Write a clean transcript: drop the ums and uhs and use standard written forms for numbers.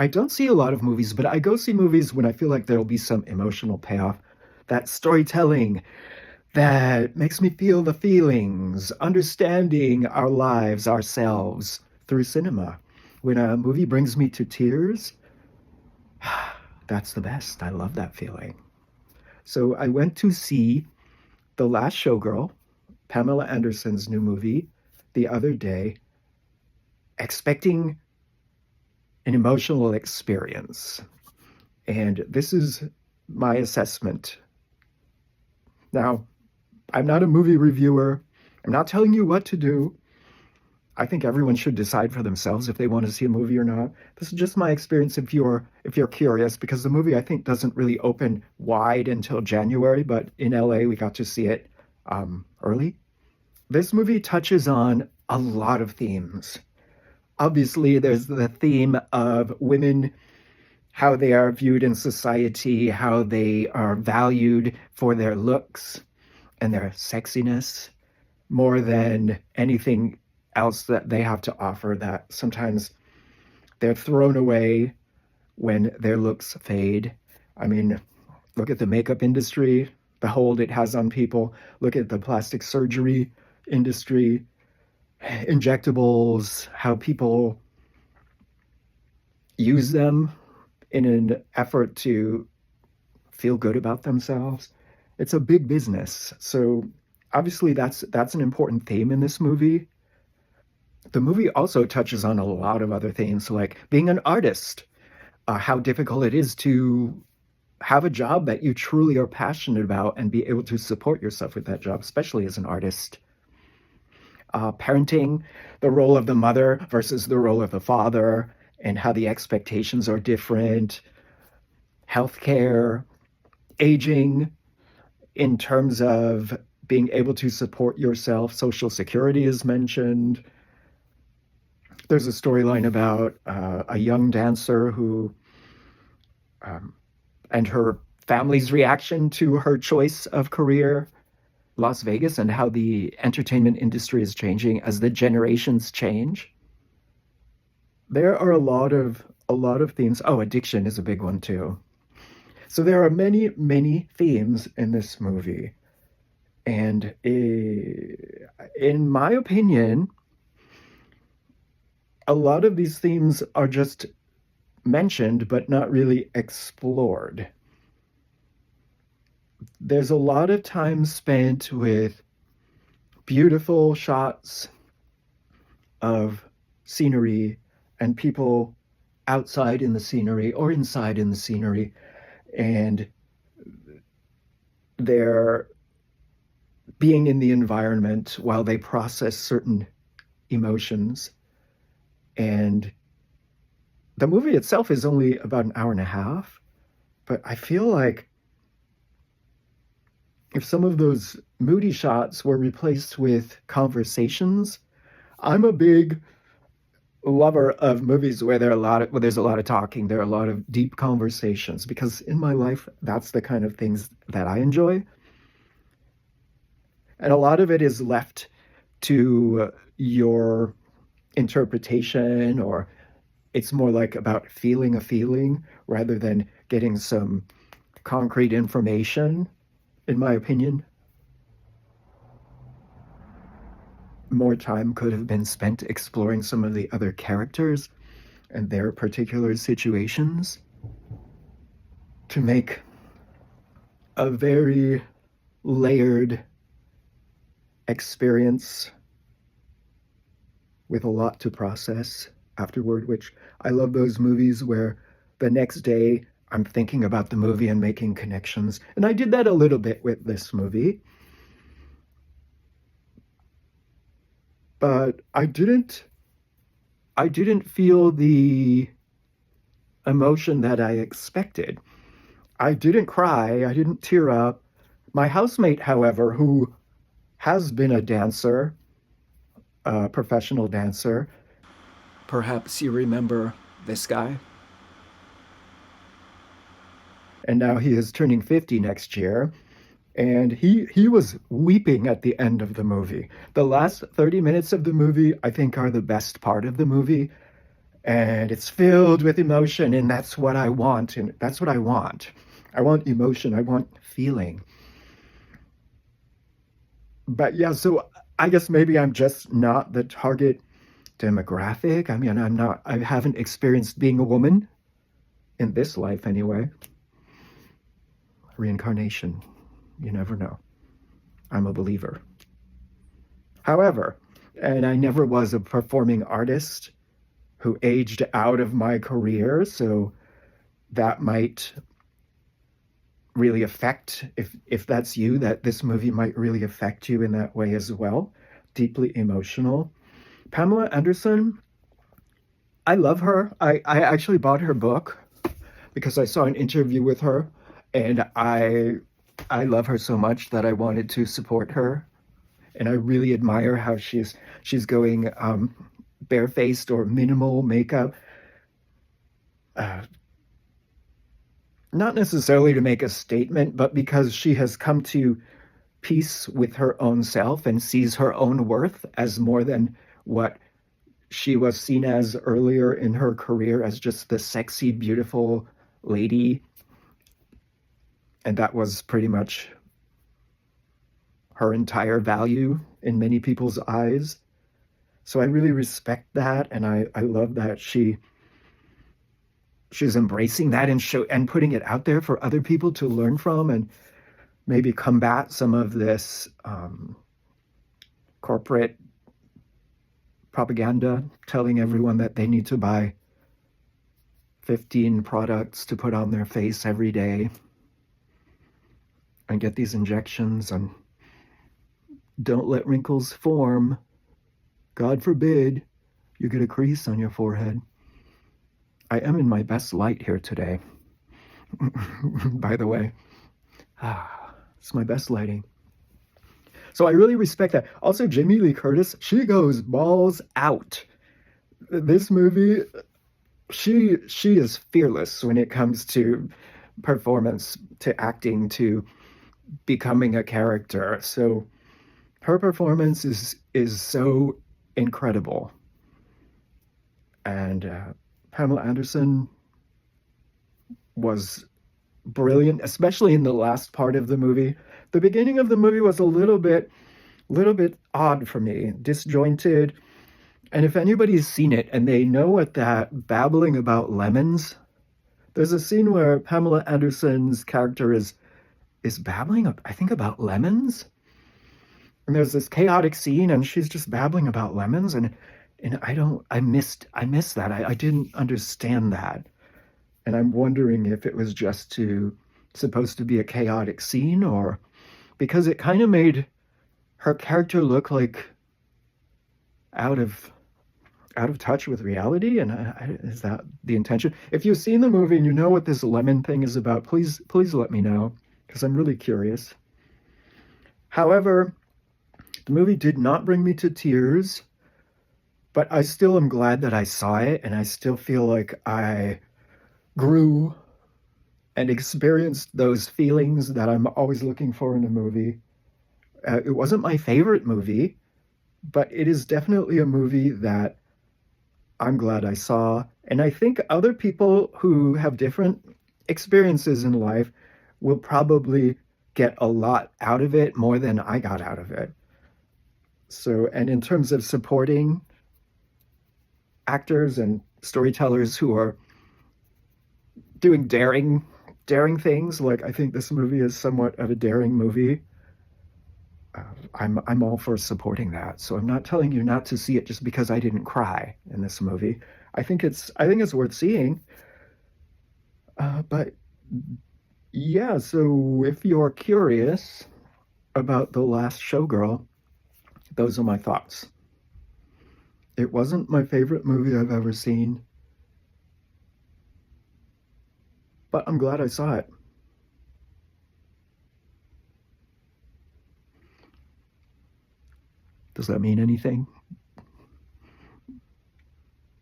I don't see a lot of movies, but I go see movies when I feel like there'll be some emotional payoff. That storytelling that makes me feel the feelings, understanding our lives, ourselves through cinema. When a movie brings me to tears, that's the best. I love that feeling. So I went to see The Last Showgirl, Pamela Anderson's new movie, the other day, expecting an emotional experience. And this is my assessment. Now, I'm not a movie reviewer. I'm not telling you what to do. I think everyone should decide for themselves if they want to see a movie or not. This is just my experience if you're curious, because the movie I think doesn't really open wide until January, but in LA we got to see it early. This movie touches on a lot of themes. Obviously, there's the theme of women, how they are viewed in society, how they are valued for their looks and their sexiness more than anything else that they have to offer, that sometimes they're thrown away when their looks fade. I mean, look at the makeup industry, the hold it has on people. Look at the plastic surgery industry, injectables, how people use them in an effort to feel good about themselves. It's a big business. So obviously that's an important theme in this movie. The movie also touches on a lot of other themes, like being an artist, how difficult it is to have a job that you truly are passionate about and be able to support yourself with that job, especially as an artist. Parenting, the role of the mother versus the role of the father, and how the expectations are different. Healthcare, aging, in terms of being able to support yourself. Social Security is mentioned. There's a storyline about a young dancer who, and her family's reaction to her choice of career, Las Vegas, and how the entertainment industry is changing as the generations change. There are a lot of themes. Oh, addiction is a big one too. So there are many, many themes in this movie. And in my opinion, a lot of these themes are just mentioned but not really explored. There's a lot of time spent with beautiful shots of scenery and people outside in the scenery or inside in the scenery, and they're being in the environment while they process certain emotions. And the movie itself is only about an hour and a half, but I feel like if some of those moody shots were replaced with conversations, I'm a big lover of movies where there's a lot of talking, there are a lot of deep conversations, because in my life that's the kind of things that I enjoy. And a lot of it is left to your interpretation, or it's more like about feeling a feeling rather than getting some concrete information, in my opinion. More time could have been spent exploring some of the other characters and their particular situations to make a very layered experience with a lot to process afterward, which I love those movies where the next day I'm thinking about the movie and making connections. And I did that a little bit with this movie. But I didn't feel the emotion that I expected. I didn't cry, I didn't tear up. My housemate, however, who has been a dancer, a professional dancer, perhaps you remember this guy, and now he is turning 50 next year. And he was weeping at the end of the movie. The last 30 minutes of the movie, I think, are the best part of the movie. and it's filled with emotion, and that's what I want, and that's what I want. I want emotion, I want feeling. But yeah, so I guess maybe I'm just not the target demographic. I mean, I haven't experienced being a woman in this life anyway. Reincarnation, you never know. I'm a believer. However, and I never was a performing artist who aged out of my career, so that might really affect, if that's you, that this movie might really affect you in that way as well. Deeply emotional. Pamela Anderson, I love her. I actually bought her book because I saw an interview with her, and I love her so much that I wanted to support her, and I really admire how she's going barefaced or minimal makeup. Uh, Not necessarily to make a statement, but because she has come to peace with her own self and sees her own worth as more than what she was seen as earlier in her career, as just the sexy, beautiful lady. And that was pretty much her entire value in many people's eyes. So I really respect that, and I love that she's embracing that and putting it out there for other people to learn from and maybe combat some of this corporate propaganda telling everyone that they need to buy 15 products to put on their face every day and get these injections, and don't let wrinkles form. God forbid you get a crease on your forehead. I am in my best light here today, by the way. It's my best lighting. So I really respect that. Also, Jamie Lee Curtis, she goes balls out. This movie, she is fearless when it comes to performance, to acting, to becoming a character. So her performance is so incredible. And Pamela Anderson was brilliant, especially in the last part of the movie. The beginning of the movie was a little bit odd for me, disjointed. And if anybody's seen it and they know what that babbling about lemons, there's a scene where Pamela Anderson's character is babbling, I think, about lemons. And there's this chaotic scene, and she's just babbling about lemons, and I missed that. I didn't understand that, and I'm wondering if it was just supposed to be a chaotic scene, or because it kind of made her character look like out of touch with reality. And is that the intention? If you've seen the movie and you know what this lemon thing is about, please let me know, because I'm really curious. However, the movie did not bring me to tears, but I still am glad that I saw it, and I still feel like I grew and experienced those feelings that I'm always looking for in a movie. It wasn't my favorite movie, but it is definitely a movie that I'm glad I saw. And I think other people who have different experiences in life will probably get a lot out of it, more than I got out of it. So, and in terms of supporting actors and storytellers who are doing daring things, like I think this movie is somewhat of a daring movie. I'm all for supporting that. So I'm not telling you not to see it just because I didn't cry in this movie. I think it's worth seeing. But yeah, so if you're curious about The Last Showgirl, those are my thoughts. It wasn't my favorite movie I've ever seen, but I'm glad I saw it. Does that mean anything?